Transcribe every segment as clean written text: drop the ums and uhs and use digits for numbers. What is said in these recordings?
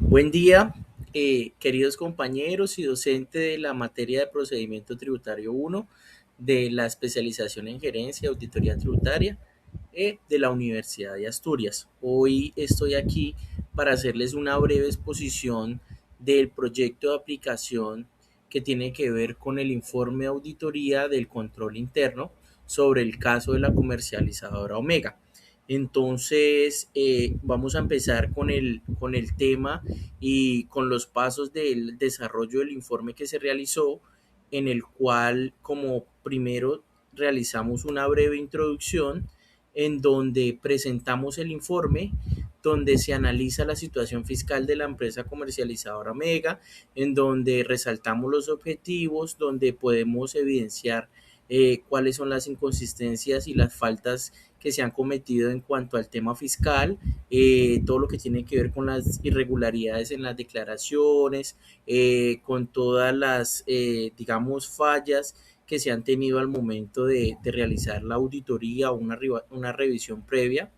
Buen día, queridos compañeros y docente de la materia de procedimiento tributario uno de la especialización en gerencia y auditoría tributaria de la Universidad de Asturias. Hoy estoy aquí para hacerles una breve exposición del proyecto de aplicación que tiene que ver con el informe de auditoría del control interno sobre el caso de la comercializadora Omega. Entonces, vamos a empezar con el tema y con los pasos del desarrollo del informe que se realizó, en el cual como primero realizamos una breve introducción en donde presentamos el informe, donde se analiza la situación fiscal de la empresa comercializadora Mega, en donde resaltamos los objetivos, donde podemos evidenciar cuáles son las inconsistencias y las faltas que se han cometido en cuanto al tema fiscal, todo lo que tiene que ver con las irregularidades en las declaraciones, con todas las, digamos, fallas que se han tenido al momento de realizar la auditoría o una revisión previa.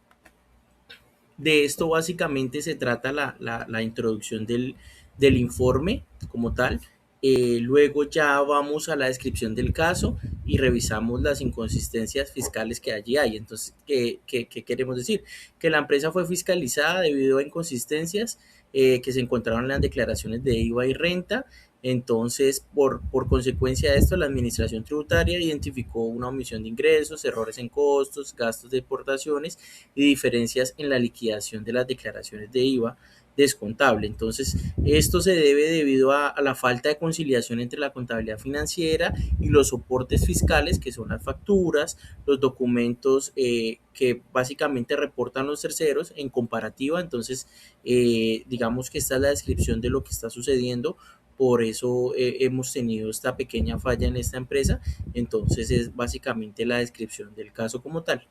De esto básicamente se trata la introducción del informe como tal. Luego ya vamos a la descripción del caso y revisamos las inconsistencias fiscales que allí hay. Entonces, ¿qué queremos decir? Que la empresa fue fiscalizada debido a inconsistencias que se encontraron en las declaraciones de IVA y renta. Entonces, por consecuencia de esto, la Administración Tributaria identificó una omisión de ingresos, errores en costos, gastos de exportaciones y diferencias en la liquidación de las declaraciones de IVA descontable. Entonces, esto se debe debido a la falta de conciliación entre la contabilidad financiera y los soportes fiscales, que son las facturas, los documentos que básicamente reportan los terceros en comparativa. Entonces, digamos que esta es la descripción de lo que está sucediendo. Por eso hemos tenido esta pequeña falla en esta empresa. Entonces, es básicamente la descripción del caso como tal.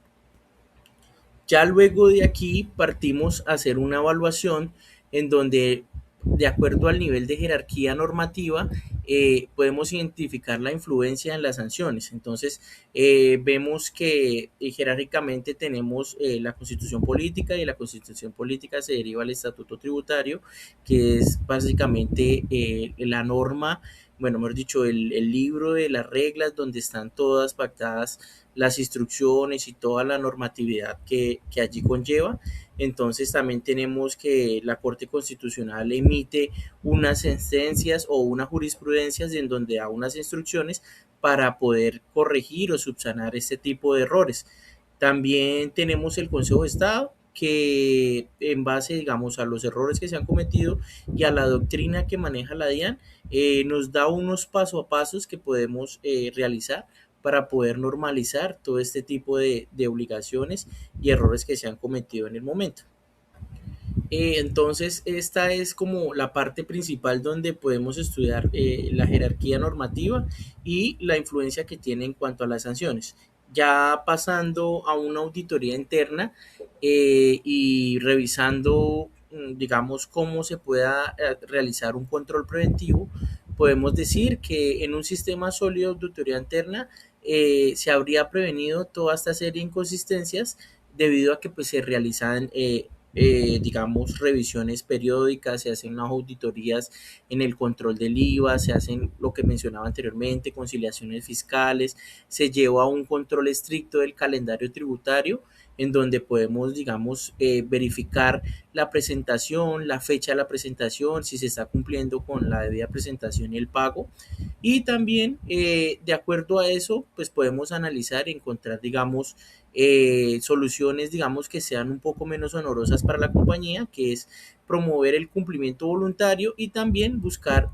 Ya luego de aquí partimos a hacer una evaluación en donde, de acuerdo al nivel de jerarquía normativa, podemos identificar la influencia en las sanciones. Entonces, vemos que jerárquicamente tenemos la constitución política, y de la constitución política se deriva el estatuto tributario, que es básicamente la norma, bueno, mejor dicho, el libro de las reglas donde están todas pactadas las instrucciones y toda la normatividad que allí conlleva. Entonces también tenemos que la Corte Constitucional emite unas sentencias o unas jurisprudencias en donde da unas instrucciones para poder corregir o subsanar este tipo de errores. También tenemos el Consejo de Estado, que en base, digamos, a los errores que se han cometido y a la doctrina que maneja la DIAN, nos da unos paso a pasos que podemos realizar para poder normalizar todo este tipo de obligaciones y errores que se han cometido en el momento. Entonces, esta es como la parte principal donde podemos estudiar la jerarquía normativa y la influencia que tiene en cuanto a las sanciones. Ya pasando a una auditoría interna y revisando, digamos, cómo se pueda realizar un control preventivo, podemos decir que en un sistema sólido de auditoría interna se habría prevenido toda esta serie de inconsistencias debido a que pues, se realizan digamos, revisiones periódicas, se hacen unas auditorías en el control del IVA, se hacen lo que mencionaba anteriormente, conciliaciones fiscales, se lleva un control estricto del calendario tributario en donde podemos, digamos, verificar la presentación, la fecha de la presentación, si se está cumpliendo con la debida presentación y el pago. Y también, de acuerdo a eso, pues podemos analizar y encontrar, digamos, soluciones, digamos, que sean un poco menos onerosas para la compañía, que es promover el cumplimiento voluntario y también buscar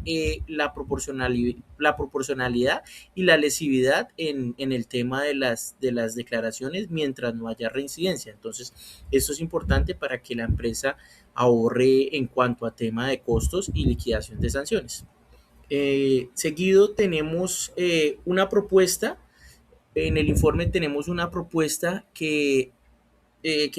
la proporcionalidad y la lesividad en el tema de las declaraciones mientras no haya reincidencia. Entonces, esto es importante para que la empresa ahorre en cuanto a tema de costos y liquidación de sanciones. Seguido tenemos una propuesta. En el informe tenemos una propuesta que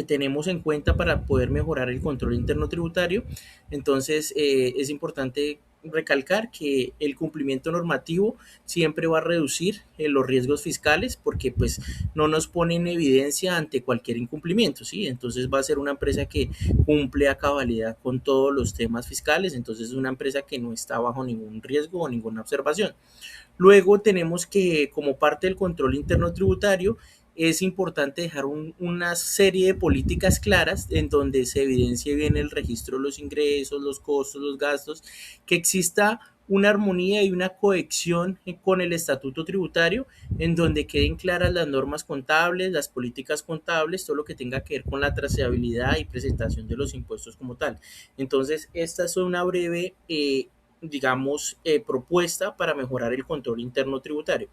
tenemos en cuenta para poder mejorar el control interno tributario. Entonces, es importante recalcar que el cumplimiento normativo siempre va a reducir los riesgos fiscales porque pues no nos pone en evidencia ante cualquier incumplimiento, ¿sí? Entonces va a ser una empresa que cumple a cabalidad con todos los temas fiscales, entonces es una empresa que no está bajo ningún riesgo o ninguna observación. Luego tenemos que, como parte del control interno tributario, es importante dejar una serie de políticas claras en donde se evidencie bien el registro de los ingresos, los costos, los gastos, que exista una armonía y una cohesión con el estatuto tributario, en donde queden claras las normas contables, las políticas contables, todo lo que tenga que ver con la trazabilidad y presentación de los impuestos como tal. Entonces, esta es una breve digamos, propuesta para mejorar el control interno tributario.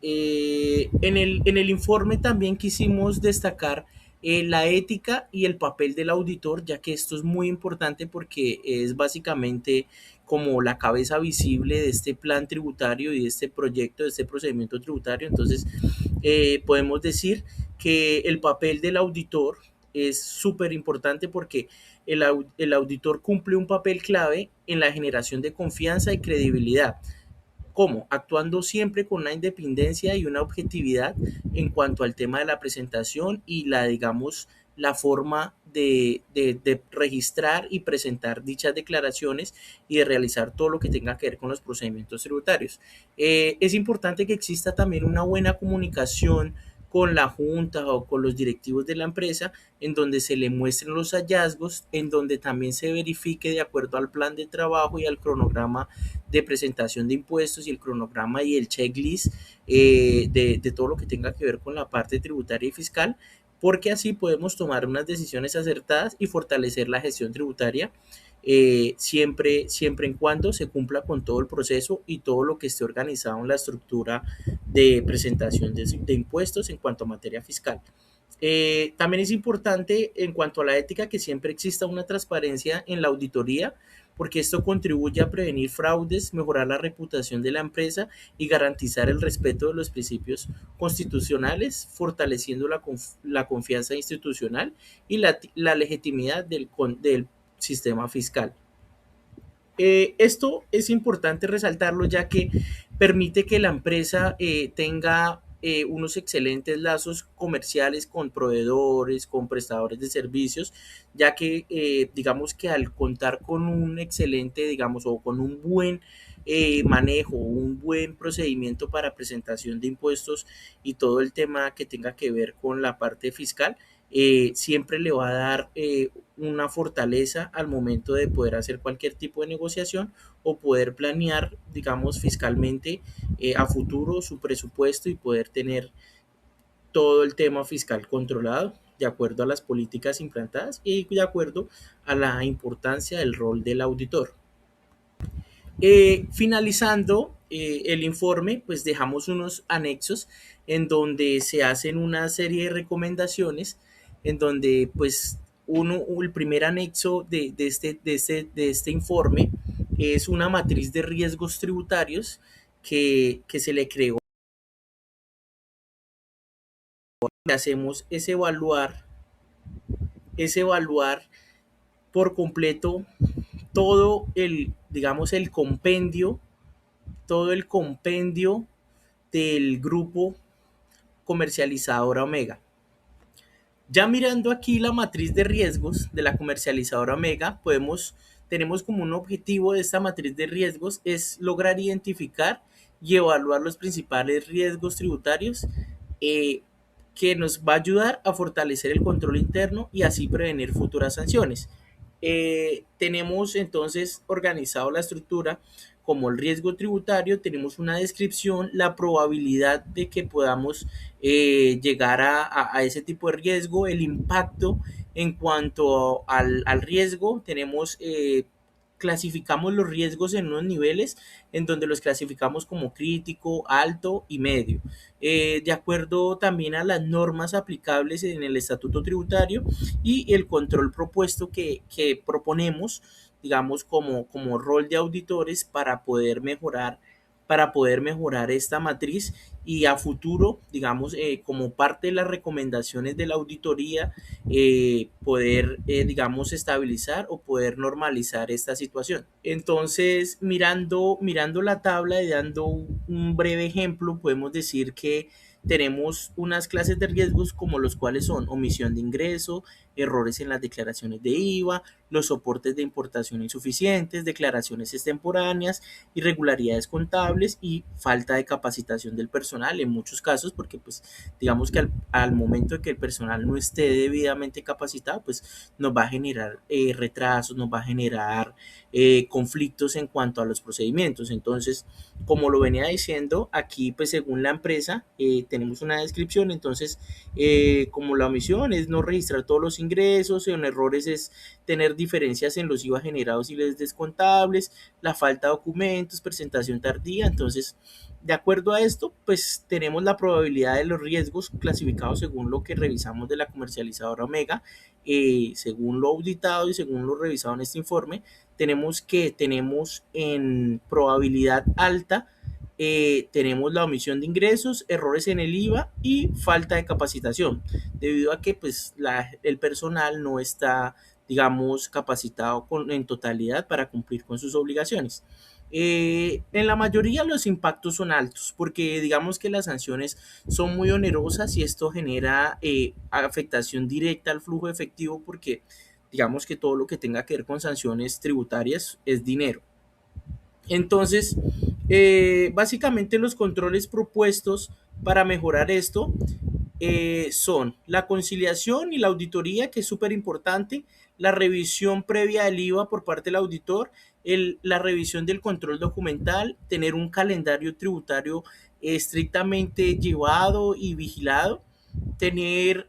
En el informe también quisimos destacar la ética y el papel del auditor, ya que esto es muy importante porque es básicamente como la cabeza visible de este plan tributario y de este proyecto, de este procedimiento tributario. Entonces, podemos decir que el papel del auditor es súper importante porque el auditor cumple un papel clave en la generación de confianza y credibilidad. ¿Cómo? Actuando siempre con una independencia y una objetividad en cuanto al tema de la presentación y digamos, la forma de registrar y presentar dichas declaraciones y de realizar todo lo que tenga que ver con los procedimientos tributarios. Es importante que exista también una buena comunicación con la junta o con los directivos de la empresa, en donde se le muestren los hallazgos, en donde también se verifique de acuerdo al plan de trabajo y al cronograma de presentación de impuestos y el cronograma y el checklist de todo lo que tenga que ver con la parte tributaria y fiscal, porque así podemos tomar unas decisiones acertadas y fortalecer la gestión tributaria siempre en cuando se cumpla con todo el proceso y todo lo que esté organizado en la estructura de presentación de impuestos en cuanto a materia fiscal. También es importante en cuanto a la ética que siempre exista una transparencia en la auditoría, porque esto contribuye a prevenir fraudes, mejorar la reputación de la empresa y garantizar el respeto de los principios constitucionales, fortaleciendo la confianza institucional y la legitimidad del sistema fiscal. Esto es importante resaltarlo ya que permite que la empresa tenga unos excelentes lazos comerciales con proveedores, con prestadores de servicios, ya que digamos que al contar con un excelente, digamos, o con un buen manejo, un buen procedimiento para presentación de impuestos y todo el tema que tenga que ver con la parte fiscal, siempre le va a dar una fortaleza al momento de poder hacer cualquier tipo de negociación o poder planear, digamos, fiscalmente a futuro su presupuesto y poder tener todo el tema fiscal controlado de acuerdo a las políticas implantadas y de acuerdo a la importancia del rol del auditor. Finalizando el informe, pues dejamos unos anexos en donde se hacen una serie de recomendaciones, en donde pues el primer anexo de este informe es una matriz de riesgos tributarios que se le creó. Lo que hacemos es evaluar por completo digamos, todo el compendio del grupo comercializadora Omega. Ya mirando aquí la matriz de riesgos de la comercializadora Omega, tenemos como un objetivo de esta matriz de riesgos es lograr identificar y evaluar los principales riesgos tributarios eh, que nos va a ayudar a fortalecer el control interno y así prevenir futuras sanciones. Tenemos entonces organizado la estructura como el riesgo tributario, tenemos una descripción, la probabilidad de que podamos llegar a ese tipo de riesgo, el impacto en cuanto al riesgo, clasificamos los riesgos en unos niveles en donde los clasificamos como crítico, alto y medio, de acuerdo también a las normas aplicables en el estatuto tributario y el control propuesto que proponemos, digamos, como rol de auditores para poder mejorar para poder mejorar esta matriz y a futuro, digamos, como parte de las recomendaciones de la auditoría, poder, digamos, estabilizar o poder normalizar esta situación. Entonces, mirando la tabla y dando un breve ejemplo, podemos decir que tenemos unas clases de riesgos como los cuales son omisión de ingreso, errores en las declaraciones de IVA, los soportes de importación insuficientes, declaraciones extemporáneas, irregularidades contables y falta de capacitación del personal en muchos casos, porque pues digamos que al momento de que el personal no esté debidamente capacitado, pues nos va a generar retrasos, nos va a generar conflictos en cuanto a los procedimientos. Entonces, como lo venía diciendo, aquí pues según la empresa tenemos una descripción, entonces como la omisión es no registrar todos los ingresos, en errores es tener diferencias en los IVA generados y les descontables, la falta de documentos, presentación tardía. Entonces, de acuerdo a esto, pues tenemos la probabilidad de los riesgos clasificados según lo que revisamos de la comercializadora Omega, según lo auditado y según lo revisado en este informe, tenemos en probabilidad alta, tenemos la omisión de ingresos, errores en el IVA y falta de capacitación, debido a que pues el personal no está, digamos, capacitado en totalidad para cumplir con sus obligaciones. En la mayoría los impactos son altos porque digamos que las sanciones son muy onerosas y esto genera afectación directa al flujo efectivo porque digamos que todo lo que tenga que ver con sanciones tributarias es dinero. Entonces, básicamente los controles propuestos para mejorar esto son la conciliación y la auditoría, que es súper importante, la revisión previa del IVA por parte del auditor, la revisión del control documental, tener un calendario tributario estrictamente llevado y vigilado, tener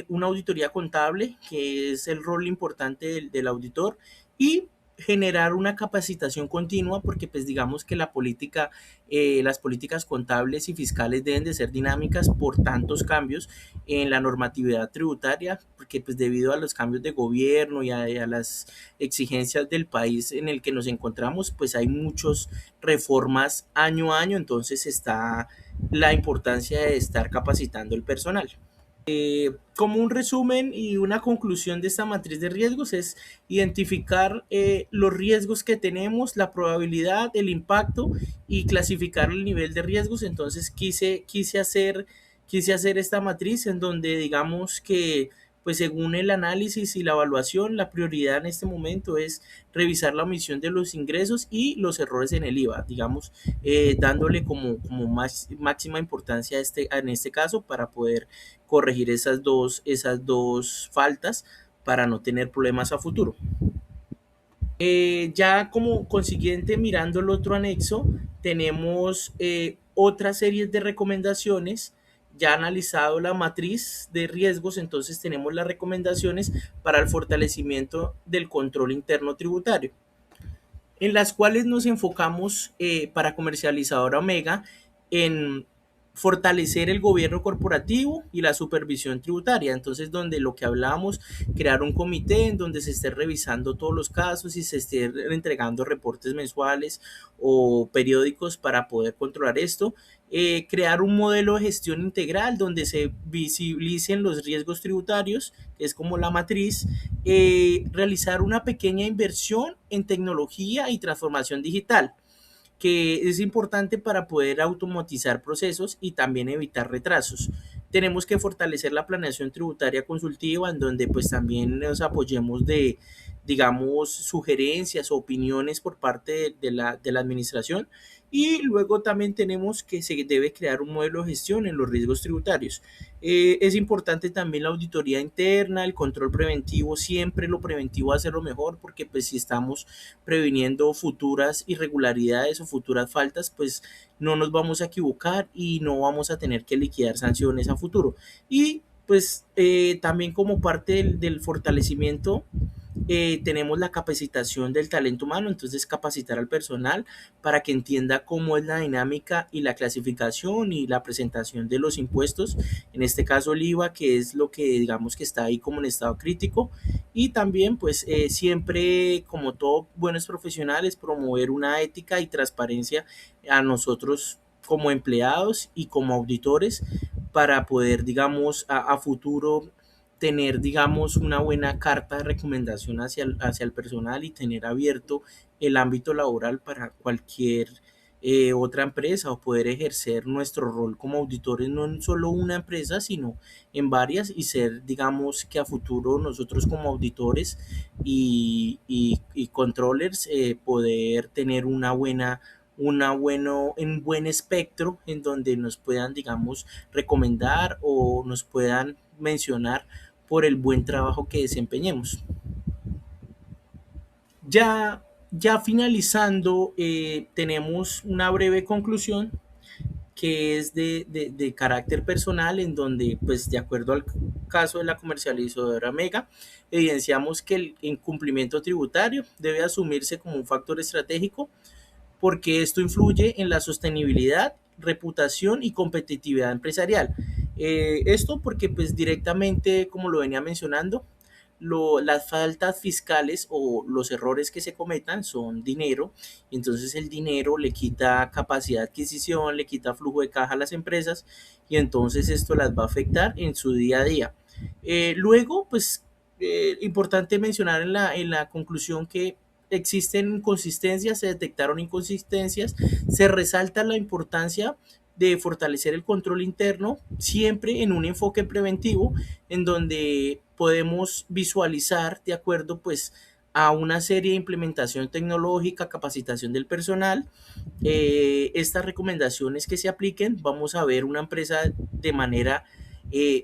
una auditoría contable, que es el rol importante del auditor, y generar una capacitación continua porque pues digamos que las políticas contables y fiscales deben de ser dinámicas por tantos cambios en la normatividad tributaria, porque pues debido a los cambios de gobierno y a las exigencias del país en el que nos encontramos, pues hay muchas reformas año a año, entonces está la importancia de estar capacitando el personal. Como un resumen y una conclusión de esta matriz de riesgos es identificar los riesgos que tenemos, la probabilidad, el impacto y clasificar el nivel de riesgos. Entonces quise hacer esta matriz en donde digamos que pues según el análisis y la evaluación, la prioridad en este momento es revisar la omisión de los ingresos y los errores en el IVA, digamos, dándole como máxima importancia en este caso para poder corregir esas dos faltas para no tener problemas a futuro. Ya como consiguiente, mirando el otro anexo, tenemos otras series de recomendaciones. Ya analizado la matriz de riesgos, entonces tenemos las recomendaciones para el fortalecimiento del control interno tributario, en las cuales nos enfocamos para comercializadora Omega en fortalecer el gobierno corporativo y la supervisión tributaria. Entonces, donde lo que hablábamos, crear un comité en donde se esté revisando todos los casos y se esté entregando reportes mensuales o periódicos para poder controlar esto. Crear un modelo de gestión integral donde se visibilicen los riesgos tributarios, que es como la matriz, realizar una pequeña inversión en tecnología y transformación digital, que es importante para poder automatizar procesos y también evitar retrasos. Tenemos que fortalecer la planeación tributaria consultiva, en donde pues también nos apoyemos de, digamos, sugerencias o opiniones por parte de la administración. Y luego también tenemos que se debe crear un modelo de gestión en los riesgos tributarios. Es importante también la auditoría interna, el control preventivo, siempre lo preventivo hacerlo mejor, porque pues si estamos previniendo futuras irregularidades o futuras faltas, pues no nos vamos a equivocar y no vamos a tener que liquidar sanciones a futuro. Y pues también como parte del fortalecimiento tenemos la capacitación del talento humano, entonces capacitar al personal para que entienda cómo es la dinámica y la clasificación y la presentación de los impuestos, en este caso el IVA, que es lo que digamos que está ahí como en estado crítico, y también pues siempre, como todos buenos profesionales, promover una ética y transparencia a nosotros como empleados y como auditores para poder, digamos, a futuro tener, digamos, una buena carta de recomendación hacia el personal y tener abierto el ámbito laboral para cualquier otra empresa o poder ejercer nuestro rol como auditores no en solo una empresa, sino en varias y ser, digamos, que a futuro nosotros como auditores y controllers poder tener un buen espectro en donde nos puedan, digamos, recomendar o nos puedan mencionar por el buen trabajo que desempeñemos. Ya, ya finalizando, tenemos una breve conclusión que es de carácter personal, en donde, pues, de acuerdo al caso de la comercializadora Mega, evidenciamos que el incumplimiento tributario debe asumirse como un factor estratégico porque esto influye en la sostenibilidad, reputación y competitividad empresarial. Esto porque pues directamente, como lo venía mencionando, las faltas fiscales o los errores que se cometan son dinero, entonces el dinero le quita capacidad de adquisición, le quita flujo de caja a las empresas y entonces esto las va a afectar en su día a día. Luego, pues, importante mencionar en la conclusión que existen inconsistencias, se detectaron inconsistencias, se resalta la importancia de fortalecer el control interno, siempre en un enfoque preventivo, en donde podemos visualizar de acuerdo pues a una serie de implementación tecnológica, capacitación del personal, estas recomendaciones que se apliquen, vamos a ver una empresa de manera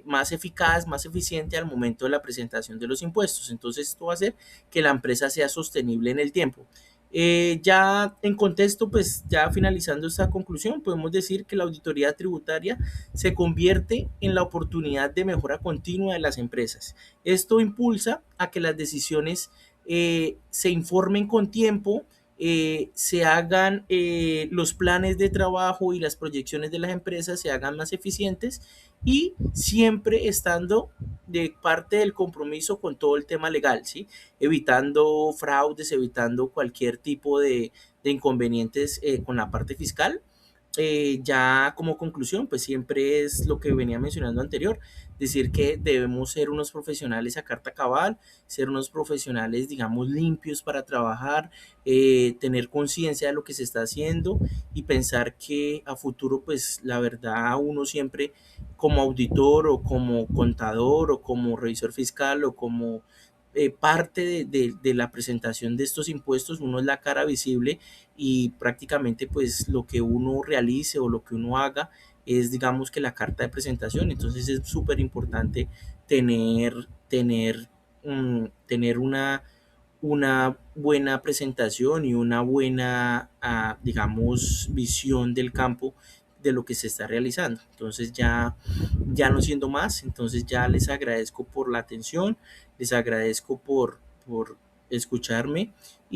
más eficaz, más eficiente al momento de la presentación de los impuestos. Entonces esto va a hacer que la empresa sea sostenible en el tiempo. Ya en contexto, pues ya finalizando esta conclusión, podemos decir que la auditoría tributaria se convierte en la oportunidad de mejora continua de las empresas. Esto impulsa a que las decisiones se informen con tiempo, se hagan los planes de trabajo y las proyecciones de las empresas se hagan más eficientes y siempre estando de parte del compromiso con todo el tema legal, ¿sí? Evitando fraudes, evitando cualquier tipo de inconvenientes con la parte fiscal. Ya como conclusión, pues siempre es lo que venía mencionando anterior, decir que debemos ser unos profesionales a carta cabal, ser unos profesionales, digamos, limpios para trabajar, tener conciencia de lo que se está haciendo y pensar que a futuro, pues la verdad, uno siempre como auditor o como contador o como revisor fiscal o como parte de la presentación de estos impuestos, uno es la cara visible y prácticamente pues lo que uno realice o lo que uno haga es digamos que la carta de presentación, entonces es súper importante tener una buena presentación y una buena, digamos, visión del campo de lo que se está realizando. Entonces ya no siendo más, entonces ya les agradezco por la atención, les agradezco por escucharme y